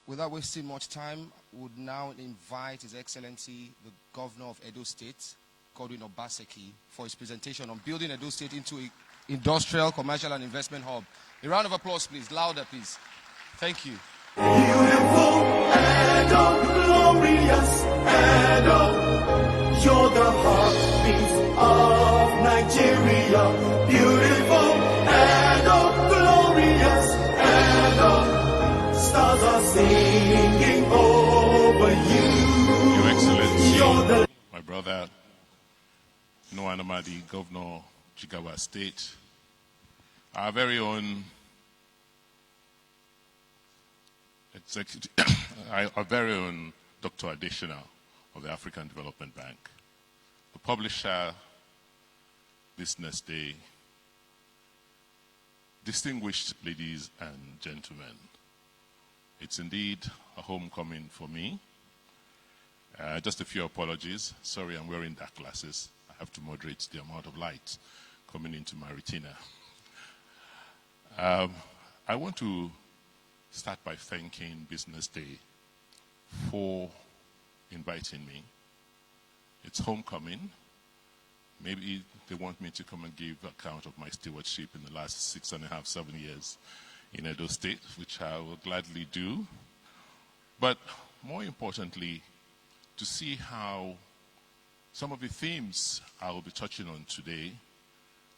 without wasting much time, would now invite His Excellency, the Governor of Edo State, Godwin Obaseki, for his presentation on building Edo State into an industrial, commercial, and investment hub. A round of applause, please. Louder, please. Thank you. Beautiful Edo, glorious Edo, you're the heartbeat of Nigeria. Beautiful Edo, glorious Edo, stars are singing over you. Your Excellency, my brother, Noah Namadi, Governor, Jigawa State, our very own our very own Dr. Additional of the African Development Bank, the publisher, Business Day, distinguished ladies and gentlemen. It's indeed a homecoming for me. Just a few apologies. Sorry, I'm wearing dark glasses. I have to moderate the amount of light coming into my retina. I want to start by thanking Business Day for inviting me. It's homecoming. Maybe they want me to come and give account of my stewardship in the last 6.5, 7 years in Edo State, which I will gladly do. But more importantly, to see how some of the themes I will be touching on today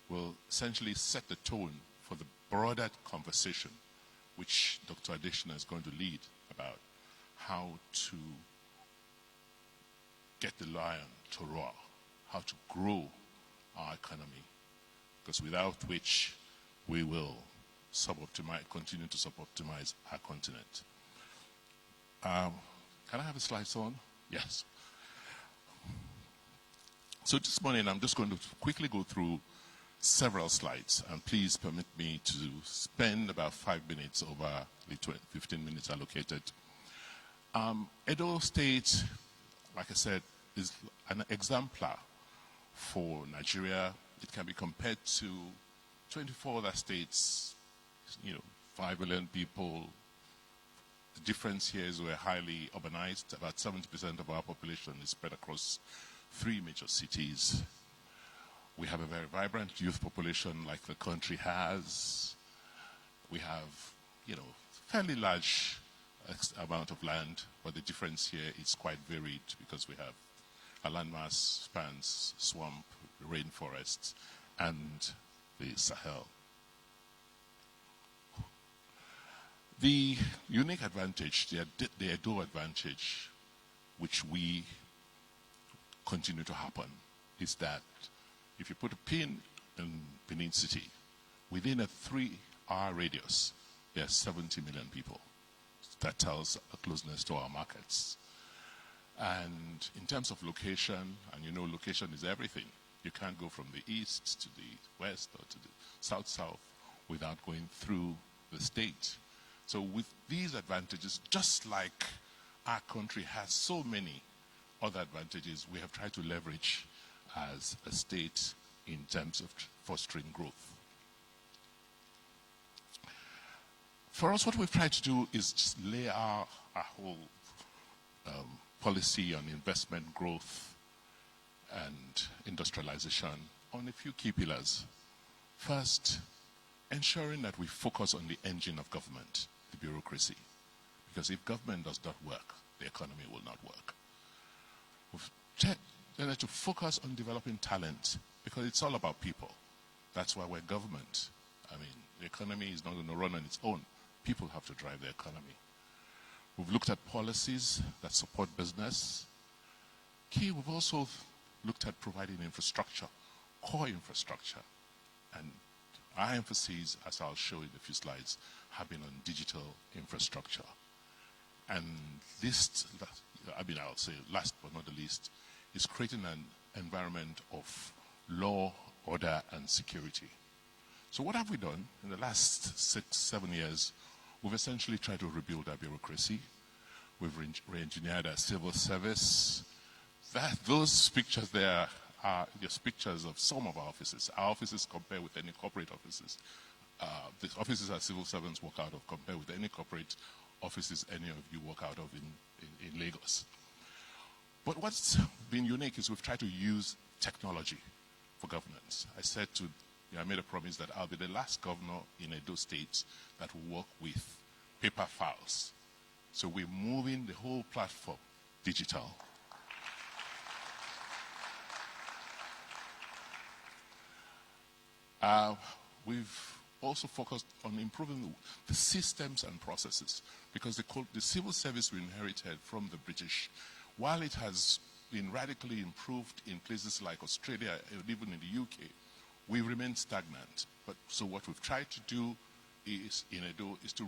will essentially set the tone for the broader conversation which Dr. Additional is going to lead about how to get the lion to roar, how to grow our economy, because without which we will continue to suboptimize our continent. Can I have the slides on? Yes. So this morning I'm just going to quickly go through several slides, and please permit me to spend about 5 minutes over the 15 minutes allocated. Edo State, like I said, is an exemplar for Nigeria. It can be compared to 24 other states, 5 million people. The difference here is we're highly urbanized. About 70% of our population is spread across 3 major cities. We have a very vibrant youth population like the country has. We have, fairly large amount of land, but the difference here is quite varied because we have a landmass spans swamp, rainforests, and the Sahel. The unique advantage, the Edo advantage, which we continue to happen, is that if you put a pin in Benin City, within a 3-hour radius, there are 70 million people. That tells a closeness to our markets. And in terms of location, and location is everything. You can't go from the east to the west or to the south-south without going through the state. So with these advantages, just like our country has so many other advantages, we have tried to leverage as a state in terms of fostering growth. For us, what we've tried to do is just lay our whole policy on investment growth and industrialization on a few key pillars. First, ensuring that we focus on the engine of government, the bureaucracy. Because if government does not work, the economy will not work. We've tried to focus on developing talent, because it's all about people. That's why we're government. The economy is not going to run on its own. People have to drive the economy. We've looked at policies that support business. We've also looked at providing infrastructure, core infrastructure. And our emphasis, as I'll show in a few slides, have been on digital infrastructure. And this, I'll say last but not the least, is creating an environment of law, order, and security. So what have we done in the last 6, 7 years? We've essentially tried to rebuild our bureaucracy. We've re-engineered our civil service. Those pictures there are just pictures of some of our offices. Our offices compare with any corporate offices. The offices our civil servants work out of compare with any corporate offices any of you work out of in Lagos. But what's been unique is we've tried to use technology for governance. I made a promise that I'll be the last governor in Edo State that will work with paper files. So we're moving the whole platform digital. We've also focused on improving the systems and processes, because the civil service we inherited from the British, while it has been radically improved in places like Australia and even in the UK, we remain stagnant. So what we've tried to do is, in Edo, is to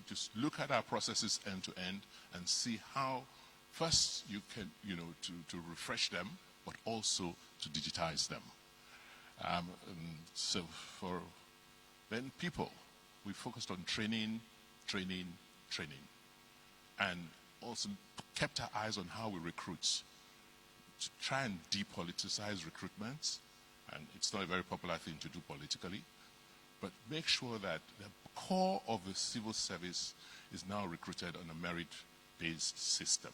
just look at our processes end to end and see how first you can, to refresh them, but also to digitize them. So for then people, we focused on training, and also kept our eyes on how we recruit, to try and depoliticize recruitment. And it's not a very popular thing to do politically, but make sure that the core of the civil service is now recruited on a merit-based system.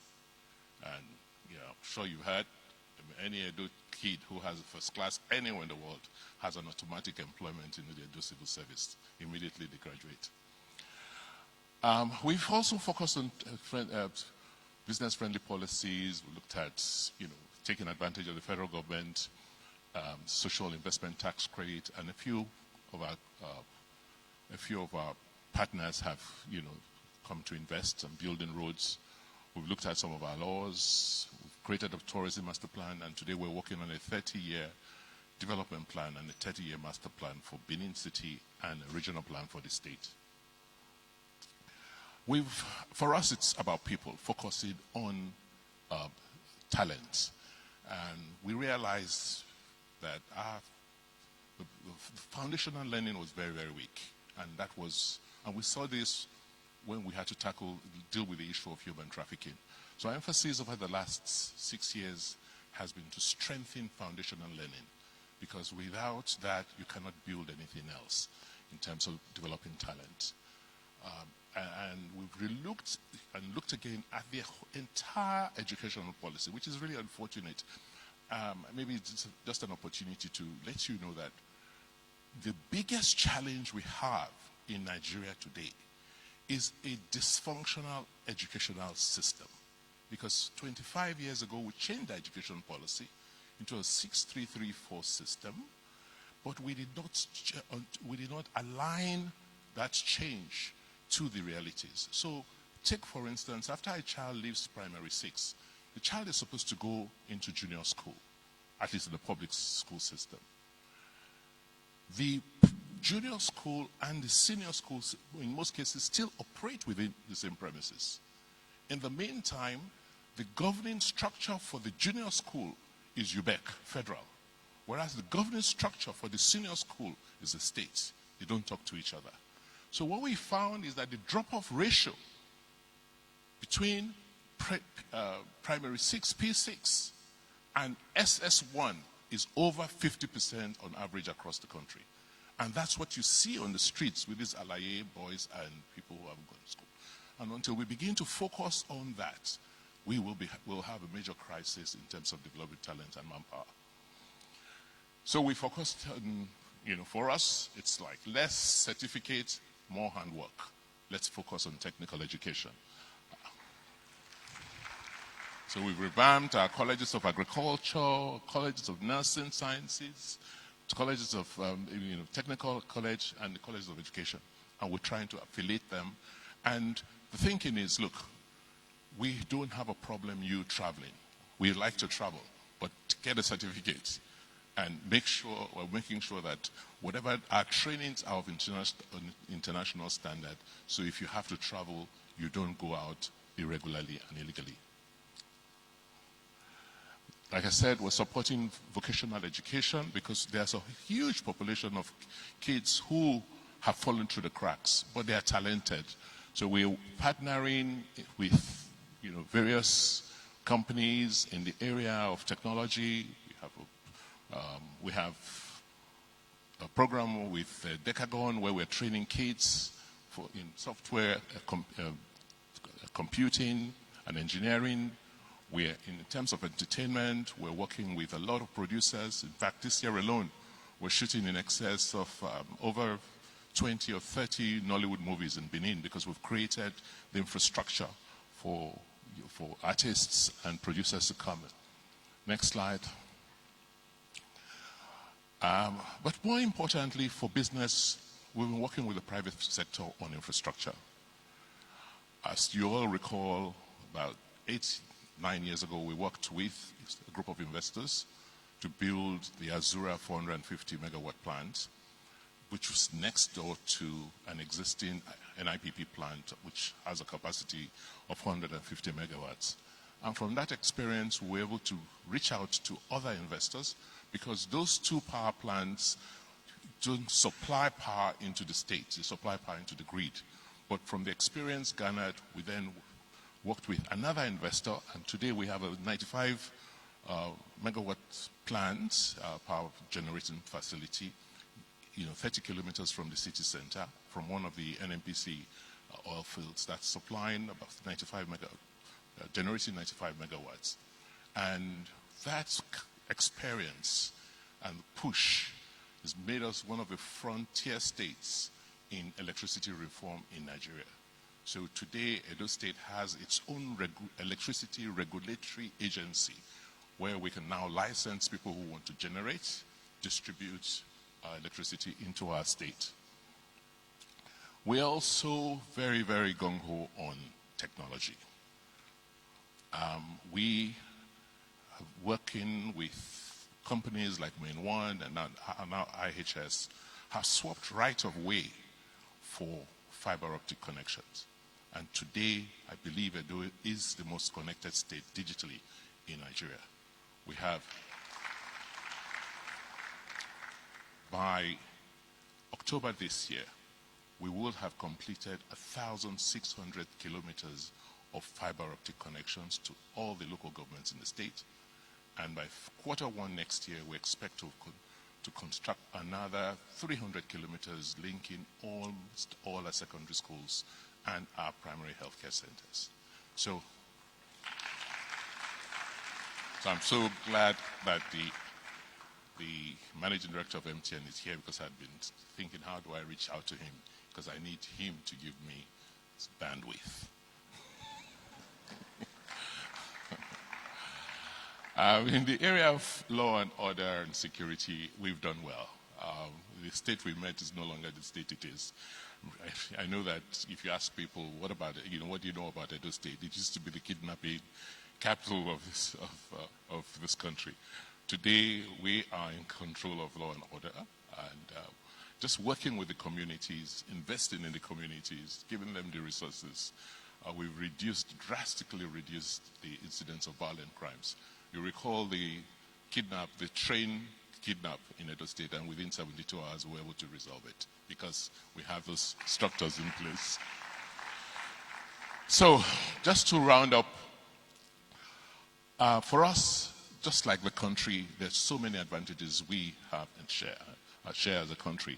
And I'm sure you've heard, any Edo kid who has a first class anywhere in the world has an automatic employment in the Edo civil service. Immediately they graduate. We've also focused on business-friendly policies. We looked at, taking advantage of the federal government, social investment tax credit, and a few of our partners have, come to invest and building roads. We've looked at some of our laws. We've created a tourism master plan, and today we're working on a 30-year development plan and a 30-year master plan for Benin City and a regional plan for the state. For us, it's about people, focusing on talent. And we realized that the foundational learning was very, very weak. And we saw this when we had to deal with the issue of human trafficking. So our emphasis over the last 6 years has been to strengthen foundational learning, because without that, you cannot build anything else in terms of developing talent. And we've looked again at the entire educational policy, which is really unfortunate. Maybe it's just an opportunity to let you know that the biggest challenge we have in Nigeria today is a dysfunctional educational system. Because 25 years ago, we changed the education policy into a 6334 system, but we did not align that change to the realities. So take, for instance, after a child leaves primary 6, the child is supposed to go into junior school, at least in the public school system. The junior school and the senior schools, in most cases, still operate within the same premises. In the meantime, the governing structure for the junior school is UBEC, federal, whereas the governing structure for the senior school is the state. They don't talk to each other. So what we found is that the drop-off ratio between primary 6, P6, and SS1 is over 50% on average across the country. And that's what you see on the streets with these alaye boys and people who haven't gone to school. And until we begin to focus on that, we'll have a major crisis in terms of developing talent and manpower. So we focused on, for us, it's like less certificate, more handwork. Let's focus on technical education. So we've revamped our colleges of agriculture, colleges of nursing sciences, colleges of technical college, and the colleges of education. And we're trying to affiliate them. And the thinking is, look, we don't have a problem you traveling. We like to travel, but get a certificate and we're making sure that whatever our trainings are of international standard, so if you have to travel, you don't go out irregularly and illegally. Like I said, we're supporting vocational education because there's a huge population of kids who have fallen through the cracks, but they are talented. So we're partnering with various companies in the area of technology. We have a program with Decagon where we're training kids in software computing and engineering. In terms of entertainment, we're working with a lot of producers. In fact, this year alone, we're shooting in excess of over 20 or 30 Nollywood movies in Benin because we've created the infrastructure for artists and producers to come. Next slide. But more importantly, for business, we've been working with the private sector on infrastructure. As you all recall, about 8-9 years ago, we worked with a group of investors to build the Azura 450 megawatt plant, which was next door to an existing NIPP plant, which has a capacity of 150 megawatts. And from that experience, we were able to reach out to other investors because those two power plants don't supply power into the state, they supply power into the grid. But from the experience garnered, we then worked with another investor, and today we have a 95 megawatt plant, power generating facility, 30 kilometers from the city center, from one of the NNPC oil fields that's supplying about generating 95 megawatts. And that experience and push has made us one of the frontier states in electricity reform in Nigeria. So today, Edo State has its own electricity regulatory agency where we can now license people who want to generate, distribute electricity into our state. We're also very, very gung-ho on technology. We are working with companies like Main One and now IHS have swapped right of way for fiber optic connections. And today, I believe Edo is the most connected state digitally in Nigeria. We have, by October this year, we will have completed 1,600 kilometers of fiber optic connections to all the local governments in the state. And by Q1 next year, we expect to construct another 300 kilometers linking almost all our secondary schools and our primary healthcare centers. So I'm so glad that the managing director of MTN is here because I've been thinking, how do I reach out to him? Because I need him to give me bandwidth. In the area of law and order and security, we've done well. The state we met is no longer the state it is. I know that if you ask people, what about it? What do you know about Edo State? It used to be the kidnapping capital of this country. Today, we are in control of law and order, and just working with the communities, investing in the communities, giving them the resources. We've drastically reduced the incidence of violent crimes. You recall the train kidnap in Edo State, and within 72 hours we were able to resolve it because we have those structures in place. So, just to round up, for us, just like the country, there's so many advantages we have and share as a country.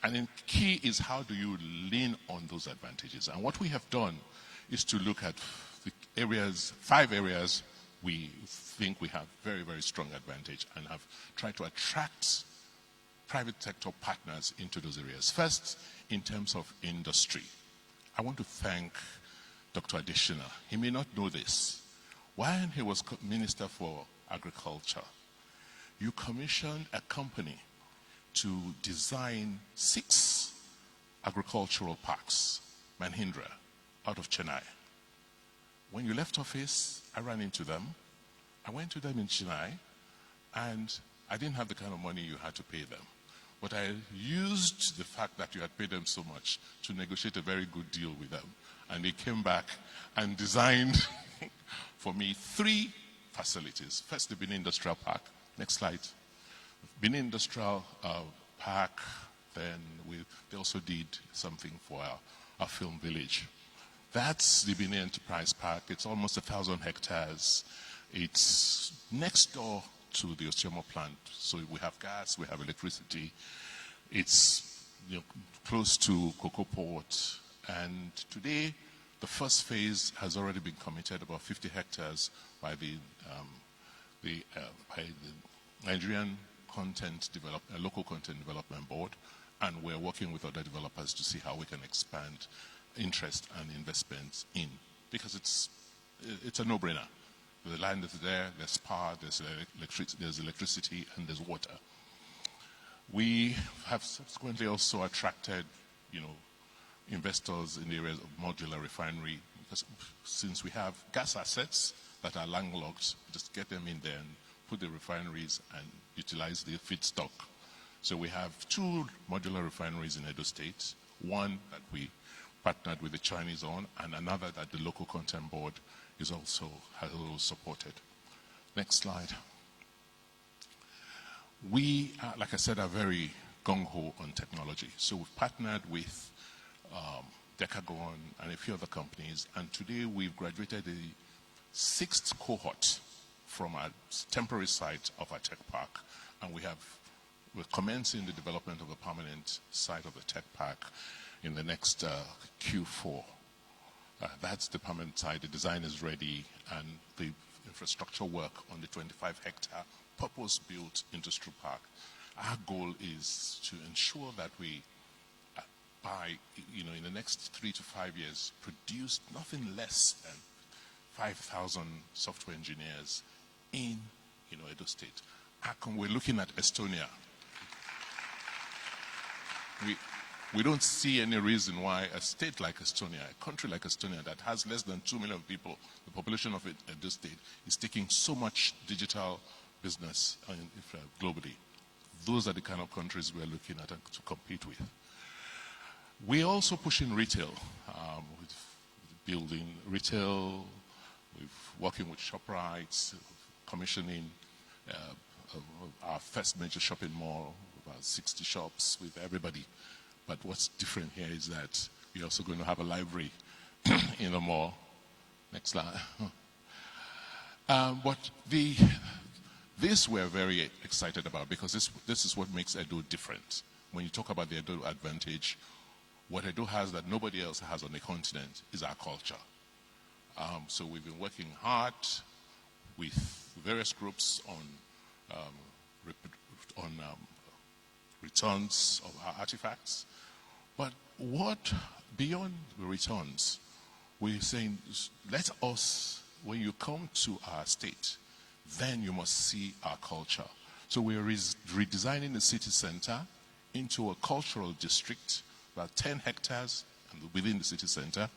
And the key is how do you lean on those advantages? And what we have done is to look at the 5 areas we think we have very, very strong advantage and have tried to attract private sector partners into those areas. First, in terms of industry, I want to thank Dr. Adeshina. He may not know this. When he was Minister for Agriculture, you commissioned a company to design 6 agricultural parks, Mahindra, out of Chennai. When you left office, I ran into them. I went to them in Chennai, and I didn't have the kind of money you had to pay them. But I used the fact that you had paid them so much to negotiate a very good deal with them. And they came back and designed for me 3 facilities. First, the Benin Industrial Park. Next slide. Benin Industrial Park, then they also did something for our film village. That's the Benin Enterprise Park. It's almost 1,000 hectares. It's next door to the Osiomo plant. So we have gas, we have electricity. It's close to Cocoa Port. And today The first phase has already been committed, about 50 hectares, by the Nigerian Local Content Development Board, and we're working with other developers to see how we can expand interest and investments in, because it's a no-brainer. The land is there, there's power, there's electricity, and there's water. We have subsequently also attracted, investors in the areas of modular refinery, because since we have gas assets that are landlocked, just get them in there and put the refineries and utilize the feedstock. So we have 2 modular refineries in Edo State, one that we partnered with the Chinese on, and another that the Local Content Board has also supported. Next slide. We, like I said, are very gung-ho on technology. So we've partnered with Decagon and a few other companies, and today we've graduated the 6th cohort from our temporary site of our tech park, and we're commencing the development of a permanent site of the tech park in the next Q4. That's the permanent site. The design is ready, and the infrastructure work on the 25-hectare purpose-built industrial park. Our goal is to ensure that we, by in the next 3 to 5 years, produce nothing less than 5,000 software engineers in Edo State. We're looking at Estonia. We don't see any reason why a state like Estonia, a country like Estonia that has less than 2 million people, the population of Edo State, is taking so much digital business globally. Those are the kind of countries we're looking at to compete with. We're also pushing retail, with building retail, with working with ShopRite, commissioning our first major shopping mall, about 60 shops with everybody. But what's different here is that we're also going to have a library in the mall. Next slide. But this we're very excited about, because this is what makes Edo different. When you talk about the Edo advantage, what Edo has that nobody else has on the continent is our culture. So we've been working hard with various groups on returns of our artifacts. But what beyond the returns, we're saying, let us, when you come to our state, then you must see our culture. So we're redesigning the city center into a cultural district, about 10 hectares within the city center,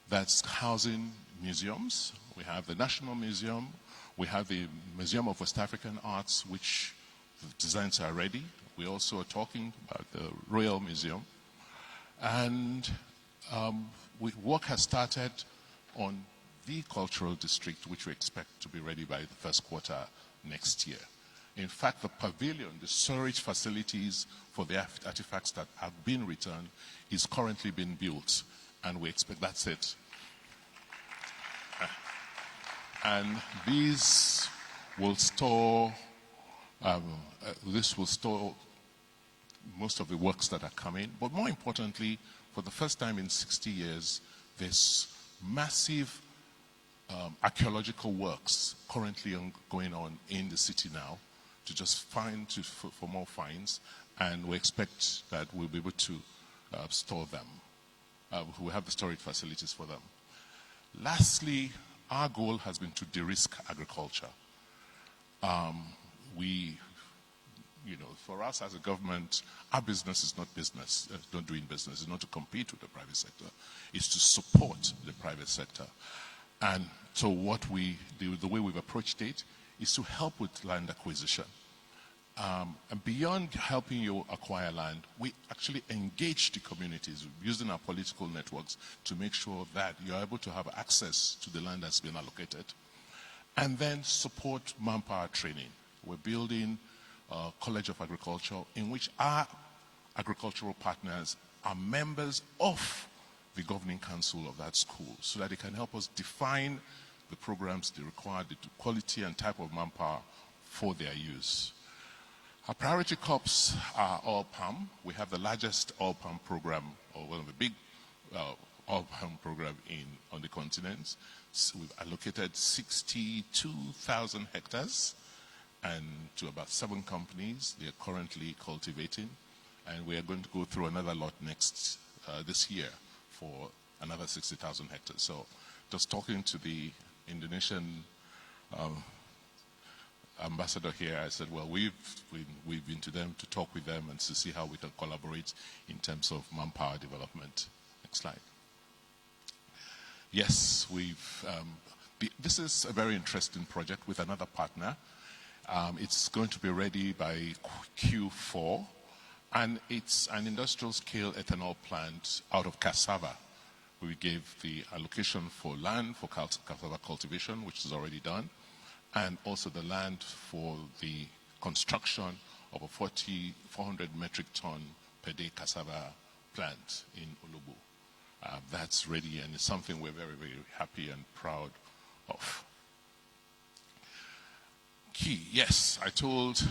that's housing museums. We have the National Museum. We have the Museum of West African Arts, which the designs are ready. We also are talking about the Royal Museum. And work has started on the cultural district, which we expect to be ready by the first quarter next year. In fact, the pavilion, the storage facilities for the artifacts that have been returned is currently being built, and we expect that's it. And these will store, most of the works that are coming. But more importantly, for the first time in 60 years, there's massive archaeological works currently going on in the city now to just for more finds, and we expect that we'll be able to store them. We have the storage facilities for them. Lastly, our goal has been to de-risk agriculture. For us as a government, our business is not business, not doing business. It's not to compete with the private sector. It's to support the private sector. And so the way we've approached it is to help with land acquisition. And beyond helping you acquire land, we actually engage the communities using our political networks to make sure that you're able to have access to the land that's been allocated. And then support manpower training. We're building a College of Agriculture in which our agricultural partners are members of the governing council of that school, so that they can help us define the programs they require, the quality and type of manpower for their use. Our priority crops are oil palm. We have the largest oil palm program, or one of the big urban program on the continent. So we've allocated 62,000 hectares and to about 7 companies. They are currently cultivating, and we are going to go through another lot this year for another 60,000 hectares. So just talking to the Indonesian ambassador here, I said, well, we've been to them to talk with them and to see how we can collaborate in terms of manpower development. Next slide. Yes, this is a very interesting project with another partner. It's going to be ready by Q4, and it's an industrial scale ethanol plant out of cassava. We gave the allocation for land for cassava cultivation, which is already done, and also the land for the construction of a 400 metric ton per day cassava plant in Olubu. That's ready, and it's something we're very, very happy and proud of. Key, yes, I told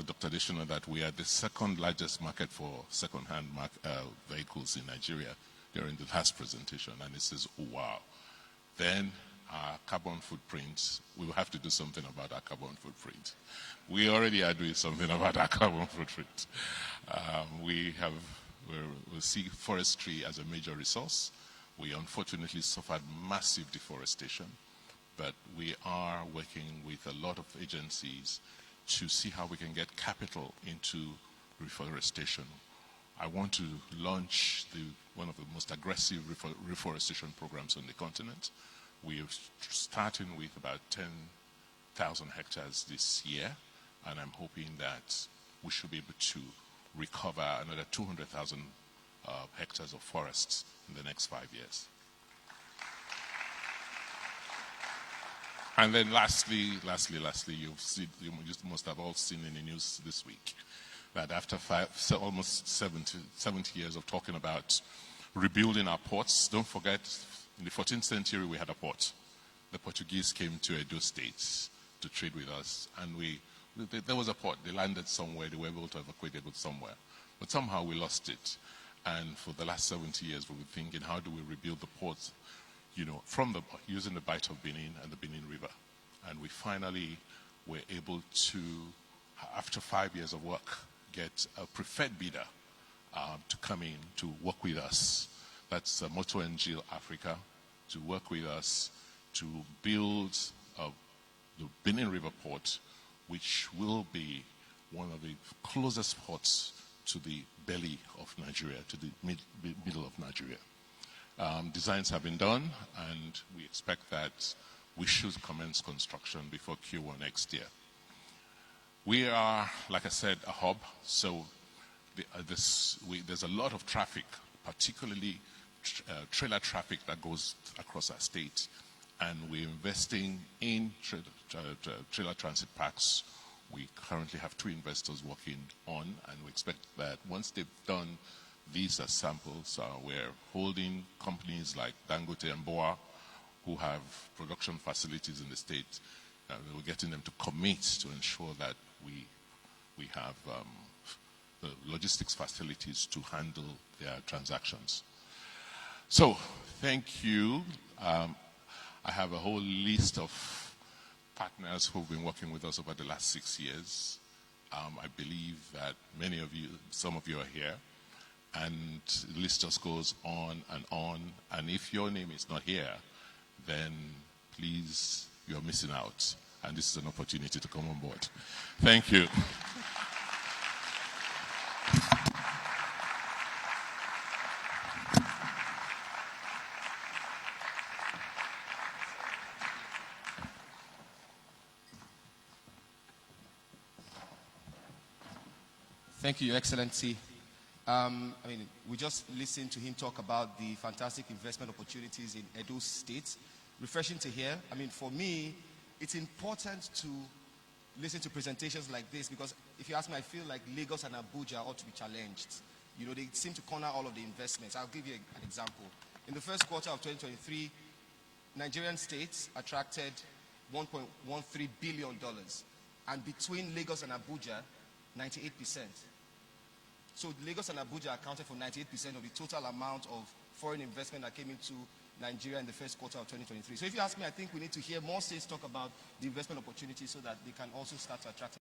Dr. Adesina that we are the second largest market for second-hand vehicles in Nigeria during the last presentation, and it says, oh, wow. Then our carbon footprint, we will have to do something about our carbon footprint. We already are doing something about our carbon footprint. We see forestry as a major resource. We unfortunately suffered massive deforestation, but we are working with a lot of agencies to see how we can get capital into reforestation. I want to launch one of the most aggressive reforestation programs on the continent. We are starting with about 10,000 hectares this year, and I'm hoping that we should be able to recover another 200,000 hectares of forests in the next 5 years. And then lastly, you must have all seen in the news this week that after almost 70 years of talking about rebuilding our ports, don't forget, in the 14th century we had a port. The Portuguese came to Edo State to trade with us, and there was a port. They landed somewhere, they were able to evacuate it somewhere. But somehow we lost it. And for the last 70 years we were thinking, how do we rebuild the ports, using the Bight of Benin and the Benin River. And we finally were able to, after 5 years of work, get a preferred bidder to come in to work with us. That's Moto NGL Africa, to work with us to build the Benin River port, which will be one of the closest ports to the belly of Nigeria, to the middle of Nigeria. Designs have been done, and we expect that we should commence construction before Q1 next year. We are, like I said, a hub, so there's a lot of traffic, particularly trailer traffic that goes across our state, and we're investing in trailer transit parks. We currently have 2 investors working on, and we expect that once they've done these as samples, we're holding companies like Dangote and Boa, who have production facilities in the state. We're getting them to commit to ensure that we have the logistics facilities to handle their transactions. So, thank you. I have a whole list of partners who've been working with us over the last 6 years. I believe that some of you are here, and the list just goes on. And if your name is not here, then please, you're missing out. And this is an opportunity to come on board. Thank you. Thank you, Your Excellency. We just listened to him talk about the fantastic investment opportunities in Edo State. Refreshing to hear. For me, it's important to listen to presentations like this because if you ask me, I feel like Lagos and Abuja ought to be challenged. They seem to corner all of the investments. I'll give you an example. In the first quarter of 2023, Nigerian states attracted $1.13 billion. And between Lagos and Abuja, 98%. So Lagos and Abuja accounted for 98% of the total amount of foreign investment that came into Nigeria in the first quarter of 2023. So if you ask me, I think we need to hear more states talk about the investment opportunities so that they can also start to attract